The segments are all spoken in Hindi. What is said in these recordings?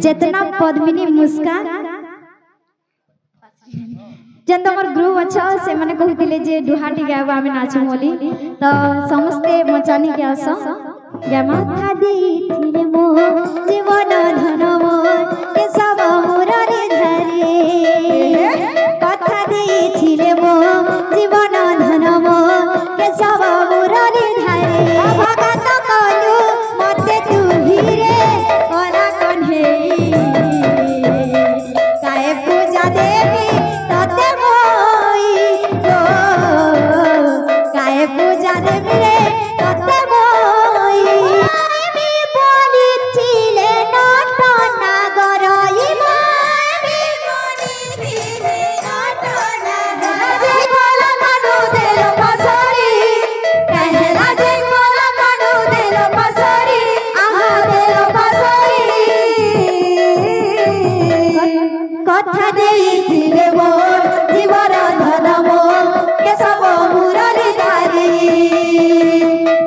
चेतना पद्मिनी मुस्कान जन तमर ग्रुप अच्छा से माने कहतिले जे डुहाटी गाबा आमे नाचू बोली तो समस्ते मचानी के आस गामा खादी थिले मो जीवन धन मो के सब मुरारी धरे कथा देथिले मो जीवन धन मो के सब मुरारी धरे भगत कलु मते तू धीरे ओरा कन्हे काहे पूजा देवी तते मोई जो काहे पूजा देवी रे तते मोई मी बोली थिले नट नागर मी बोली थिले नट नागर जे गोला काडू देलो पसरी कहला जे गोला काडू देलो पसरी आहा देलो पसरी कथा देथिले मोर जीवन धन मोर के सब मुरारी धारी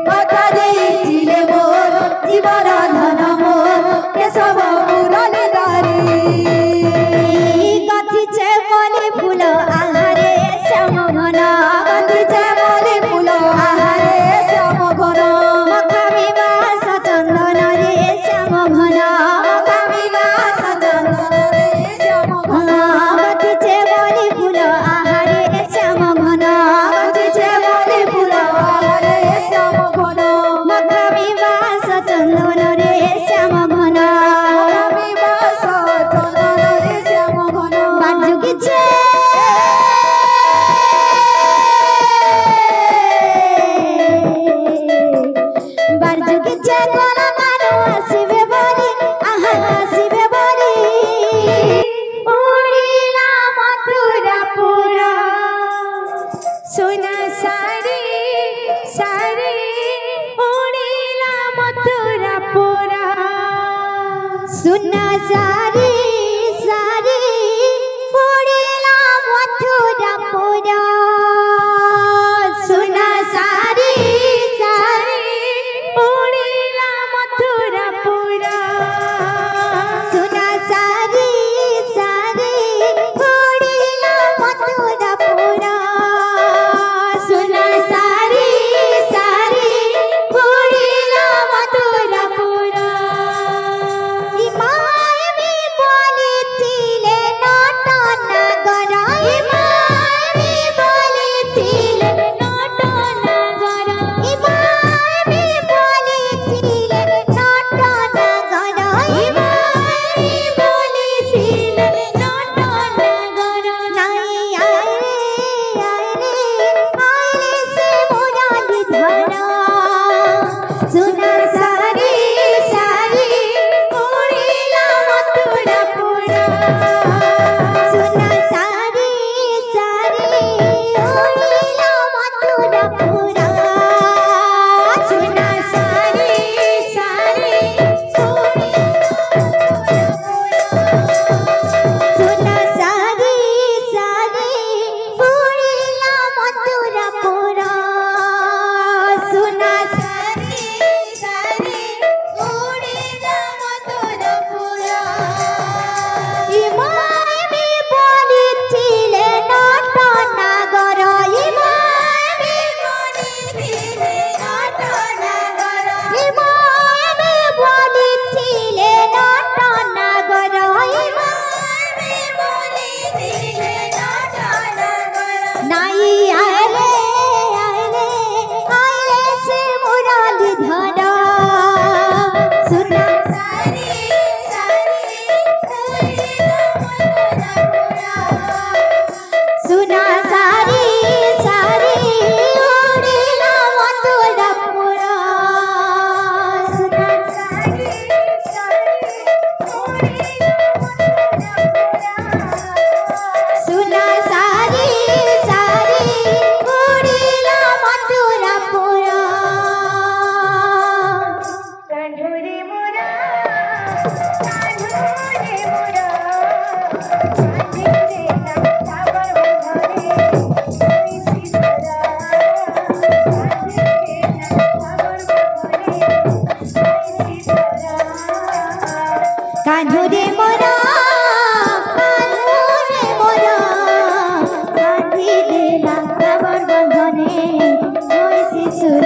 कथा देथिले मोर जीवन धन मोर के सब मुरारी धारी कथि छे मले फूल आहारे श्याम घन कथि छे मले फूल आहारे श्याम घन मखामी बास चंदन रे श्याम घन मखामी बास चंदन रे श्याम घन कथि छे मले फूल आहारे श्याम घन कथि छे मले फूल आहारे श्याम घन मखामी बास चंदन रे श्याम घन मखामी बास चंदन रे श्याम घन बाजुकी छे बाजुकी छे कोला मानो आसीबे बोली आहा आसीबे बोली उड़ीला मथुरापुरा सोना सारी सारी उड़ीला मथुरापुरा सोना सारी सारी उड़ीला मथुरापुरा सोना सारी सारी उड़ीला मथुरापुरा सोना सारी सारी उड़ीला मथुरापुरा सोना सारी सारी उड़ीला मथुरापुरा इमाय मी बोली थिले नट नागर इमाय मी बोली थिले नट नागर इमाय मी बोली थिले नट नागर इमाय मी बोली थिले नट नागर नाई आए रे से मुरारी धरा सुना सारी सारी उड़ीला मथुरापुरा सुना सारी सारी उड़ीला मथुरापुरा सुना सारी सारी सुना सारी सारी उड़ीला मथुरापुरा सुना सारी सारी उड़ीला मथुरापुरा इमा कान्हुरे मोरा कान्हुरे मोरा बांधी देला खबर बंधने ओई शिशुर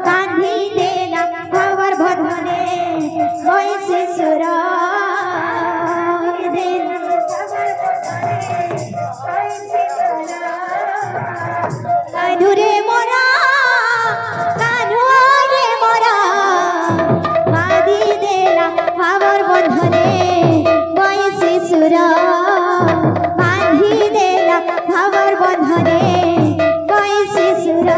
बांधी देला खबर बंधने ओई शिशुर कान्हुरे मोरा कान्हुरे मोरा बांधी देला खबर बंधने ओई शिशुर बांधी देला खबर बंधने ओई शिशुर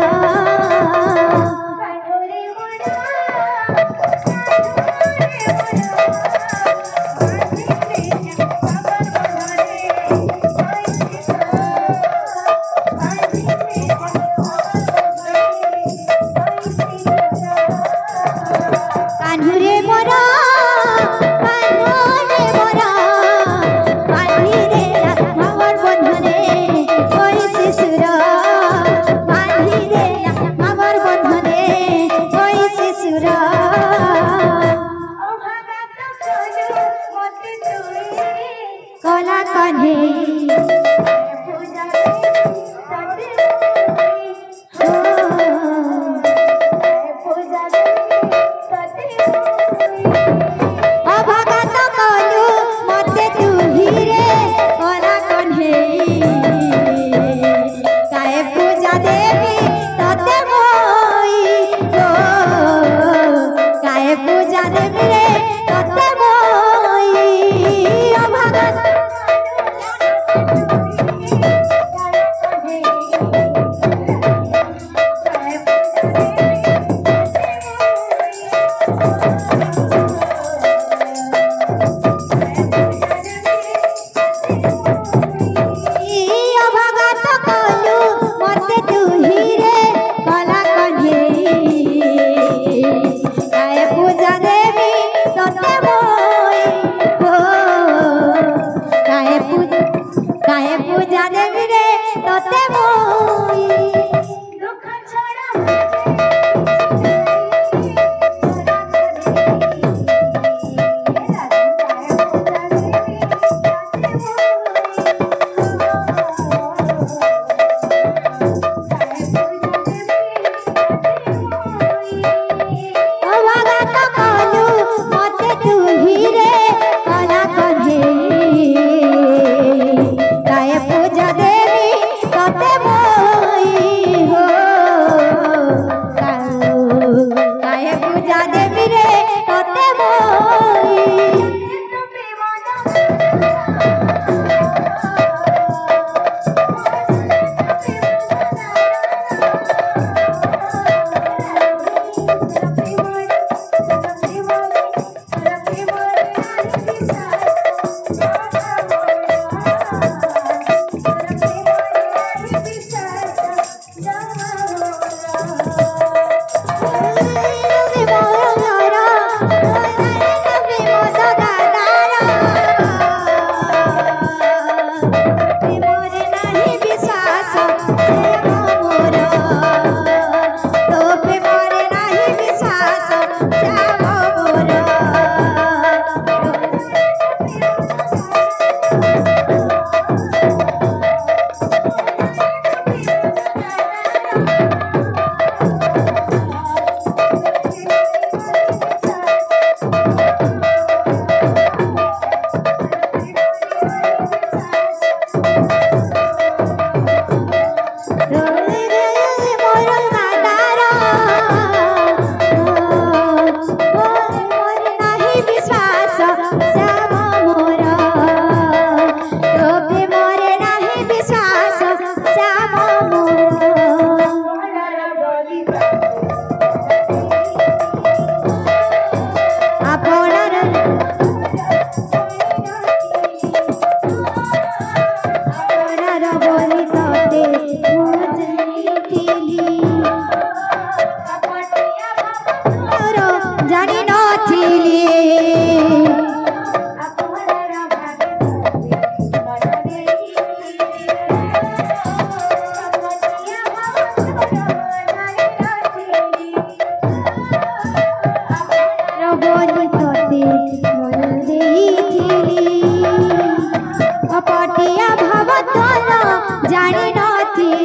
कान्हुरे मोरा कान्हुरे मोरा बांधी देला खबर बंधने ओई शिशुर बांधी देला खबर बंधने ओई शिशुर कला कन्हे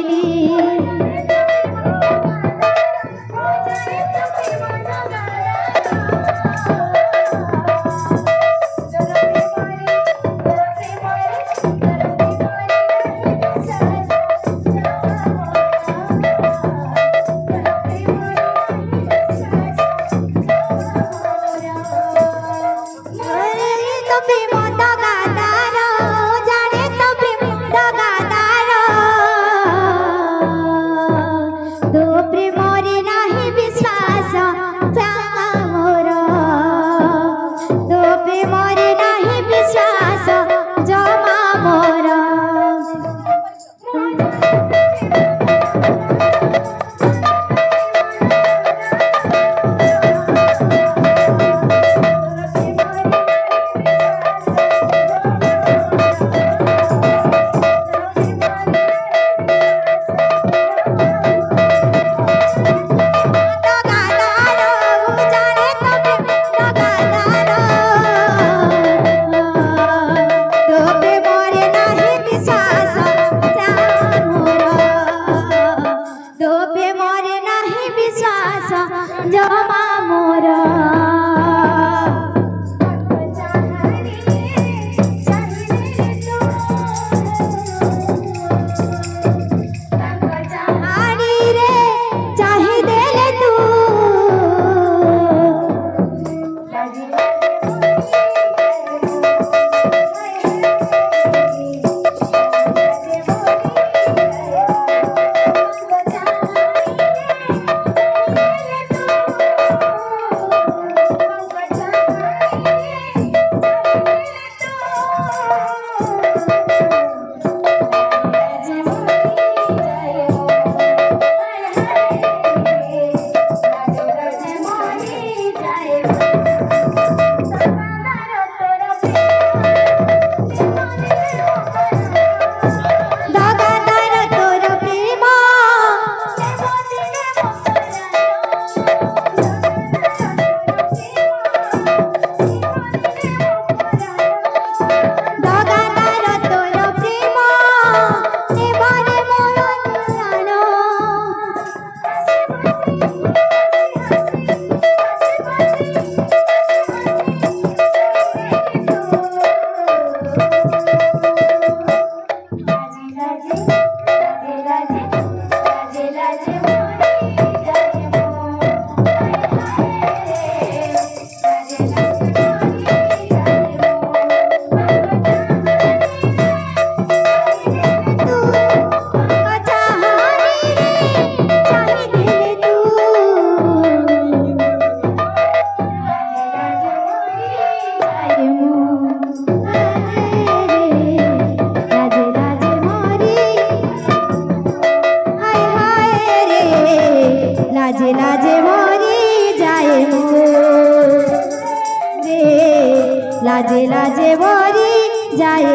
मोहिनी जमा मोरा लाजे लाजे मोरी जाए रे लाजे लाजे मोरी जाए